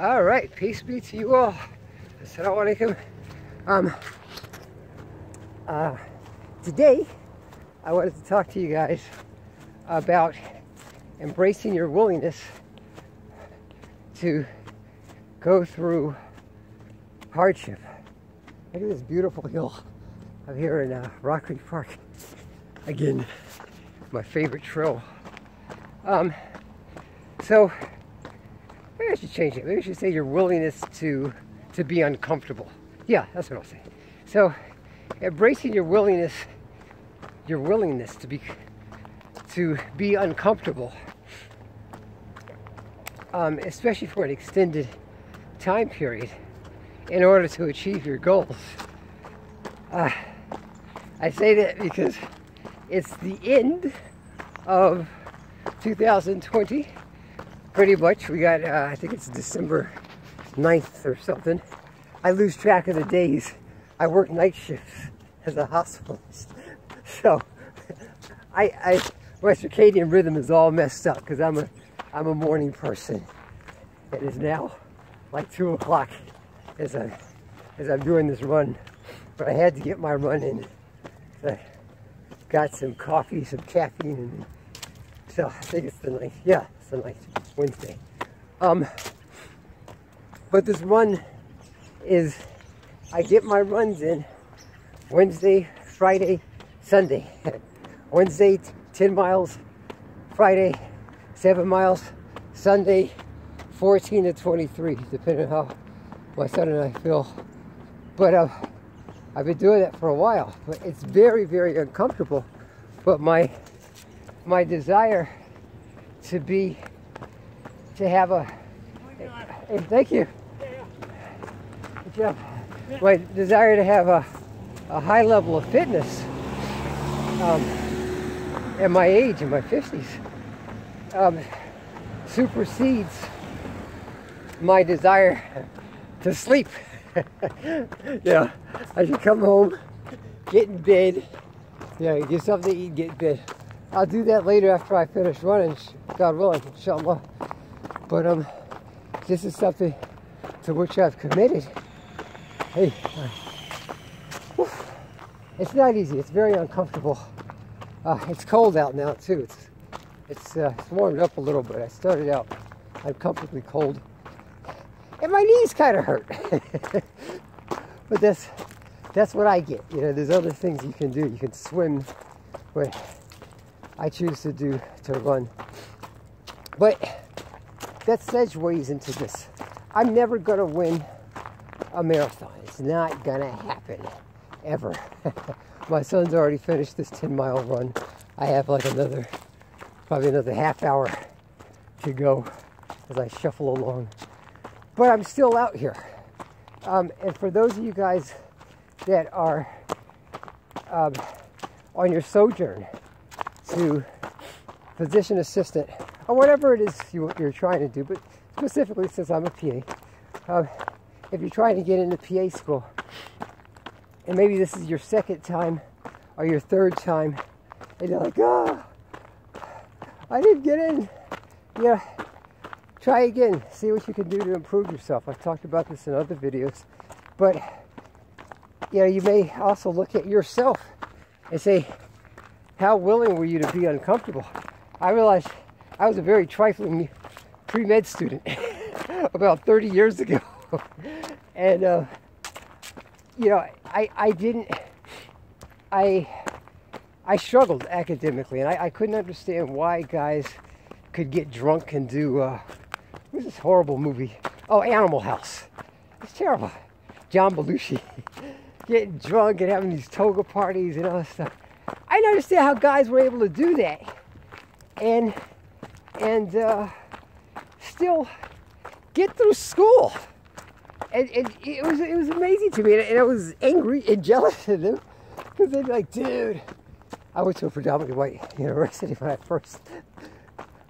All right, peace be to you all. Assalamu alaikum. Today, I wanted to talk to you guys about embracing your willingness to go through hardship. Look at this beautiful hill up here in Rock Creek Park. Again, my favorite trail. So maybe I should change it. Maybe I should say your willingness to be uncomfortable. Yeah, that's what I'll say. So embracing your willingness to be uncomfortable, especially for an extended time period, in order to achieve your goals. I say that because it's the end of 2020. Pretty much. We got, I think it's December 9th or something. I lose track of the days. I work night shifts as a hospitalist. So, my circadian rhythm is all messed up because I'm a morning person. It is now like 2 o'clock as I'm doing this run. But I had to get my run in. So I got some coffee, some caffeine, and so I think it's the 9th. Yeah, it's the 9th. Wednesday. But this run is, I get my runs in Wednesday, Friday, Sunday. Wednesday, 10 miles. Friday, 7 miles. Sunday, 14 to 23, depending on how my son and I feel. But I've been doing that for a while. But it's very, very uncomfortable. But my desire to have a, and thank you. Good job. My desire to have a high level of fitness at my age, in my 50s, supersedes my desire to sleep. Yeah, I should come home, get in bed, get something to eat, get in bed. I'll do that later after I finish running, God willing, inshallah. But this is something to which I've committed. Hey, it's not easy. It's very uncomfortable. It's cold out now too. It's warmed up a little bit. I started out uncomfortably cold, and my knees kind of hurt. But that's what I get. You know, there's other things you can do. You can swim, but I choose to run. But that segues into this. I'm never going to win a marathon. It's not going to happen, ever. My son's already finished this 10-mile run. I have like probably another half hour to go as I shuffle along. But I'm still out here. And for those of you guys that are on your sojourn to physician assistant, or whatever it is you're trying to do, but specifically since I'm a PA, if you're trying to get into PA school, and maybe this is your second time or your third time, and you're like, oh, I didn't get in. Yeah, try again. See what you can do to improve yourself. I've talked about this in other videos, but you may also look at yourself and say, how willing were you to be uncomfortable? I realized I was a very trifling pre-med student about 30 years ago. And, I struggled academically, and I couldn't understand why guys could get drunk and do, what was this horrible movie? Oh, Animal House. It's terrible. John Belushi. Getting drunk and having these toga parties and all that stuff. I didn't understand how guys were able to do that and still get through school. And it was amazing to me, and I was angry and jealous of them because they'd be like, dude. I went to a predominantly white university when I first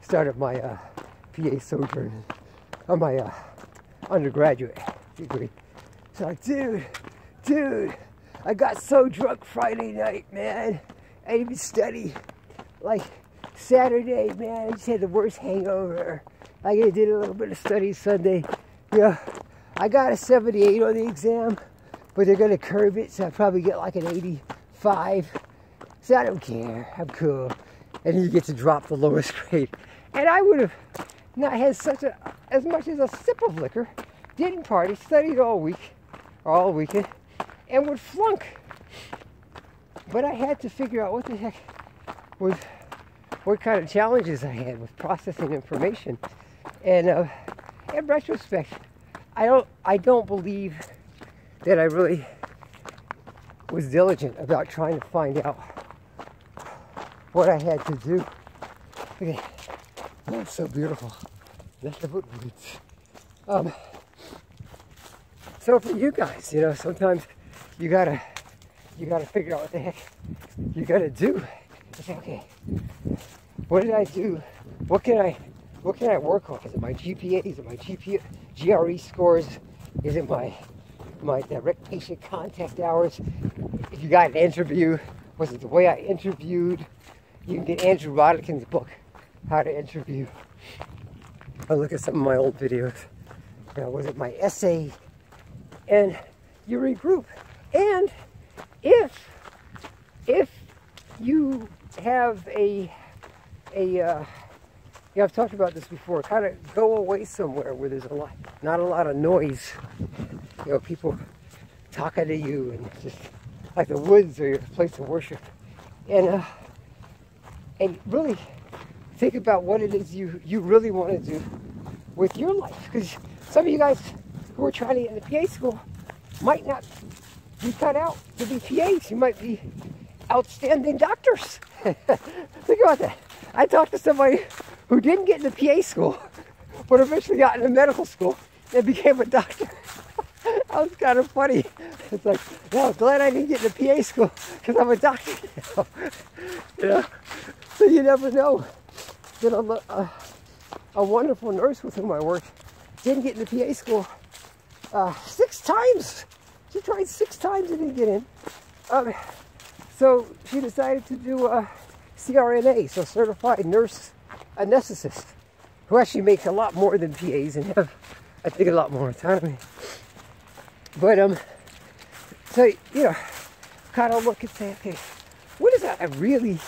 started my PA sojourn on my undergraduate degree. So like, dude, I got so drunk Friday night, man. I didn't even study. Like Saturday, man, I just had the worst hangover. I did a little bit of study Sunday. Yeah, I got a 78 on the exam, but they're going to curve it, so I probably get like an 85. So I don't care. I'm cool. And then you get to drop the lowest grade. And I would have not had as much as a sip of liquor, didn't party, studied all week, or all weekend, and would flunk. But I had to figure out what the heck was, what kind of challenges I had with processing information. And in retrospect, I don't believe that I really was diligent about trying to find out what I had to do. Okay, oh, so beautiful. So for you guys, you know, sometimes you gotta figure out what the heck you gotta do. You say, okay, what did I do? What can I work on? Is it my GPA? Is it my GRE scores? Is it my direct patient contact hours? If you got an interview, was it the way I interviewed? You can get Andrew Roddikin's book, How to Interview. I'll look at some of my old videos. You know, was it my essay? And you regroup. And if you have I've talked about this before, kind of go away somewhere where there's not a lot of noise. You know, people talking to you, and just like the woods or your place of worship. And really think about what it is you really want to do with your life. Because some of you guys who are trying to get into PA school might not be cut out to be PAs. You might be outstanding doctors. Think about that. I talked to somebody who didn't get into PA school, but eventually got into medical school and became a doctor. That was kind of funny. It's like, well, I'm glad I didn't get into PA school because I'm a doctor now. You know? So you never know. That a wonderful nurse with whom I worked didn't get into PA school 6 times. She tried 6 times and didn't get in. So she decided to do CRNA, so Certified Nurse Anesthetist, who actually make a lot more than PAs and have, I think, a lot more autonomy. But, so, you know, kind of look and say, okay, what is that I really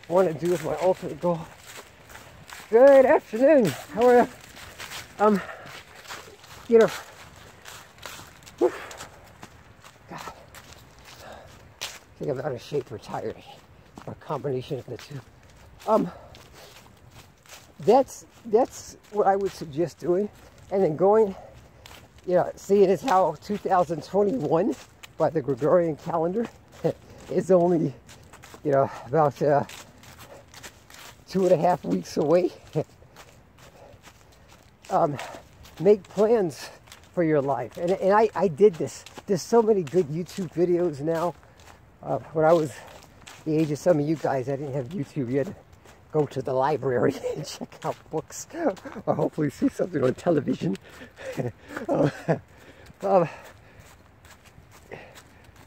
want to do with my ultimate goal? Good afternoon. How are you? You know, whew, God, I think I'm out of shape or tired, or a combination of the two. That's what I would suggest doing, and then going, you know, seeing as how 2021 by the Gregorian calendar is only, you know, about 2.5 weeks away. Make plans for your life, and I did this. There's so many good YouTube videos now. When I was the age of some of you guys, I didn't have YouTube yet. Go to the library and check out books, or hopefully see something on television. You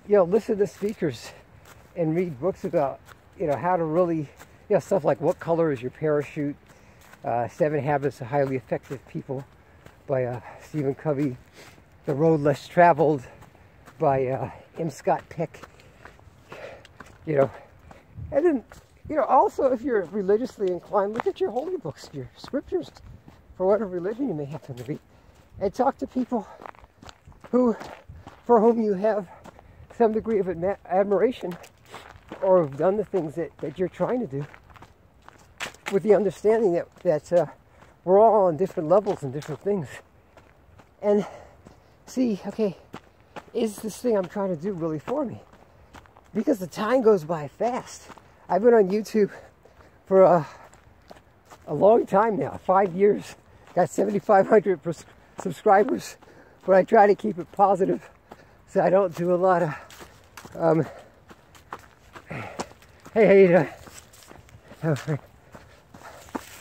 know, listen to speakers and read books about, you know, how to really, you know, stuff like What Color is Your Parachute, 7 Habits of Highly Effective People by Stephen Covey, The Road Less Traveled by M. Scott Peck. You know, and then, you know, also if you're religiously inclined, look at your holy books, your scriptures, for whatever religion you may happen to be, and talk to people for whom you have some degree of admiration, or have done the things that you're trying to do, with the understanding that we're all on different levels and different things. And see, okay, is this thing I'm trying to do really for me? Because the time goes by fast. I've been on YouTube for a long time now, 5 years. Got 7,500 subscribers, but I try to keep it positive, so I don't do a lot of hey,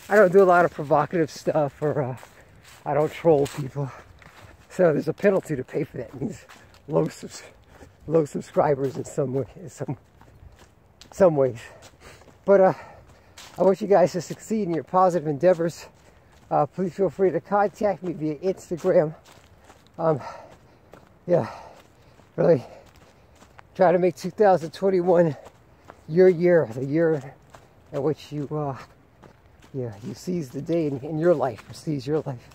I don't do a lot of provocative stuff, or I don't troll people. So there's a penalty to pay for that. It means low subscribers in some way, some ways. But I want you guys to succeed in your positive endeavors. please feel free to contact me via Instagram. Yeah, really try to make 2021 your year, the year in which you seize the day in your life, or seize your life.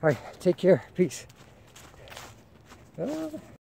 All right, take care. Peace.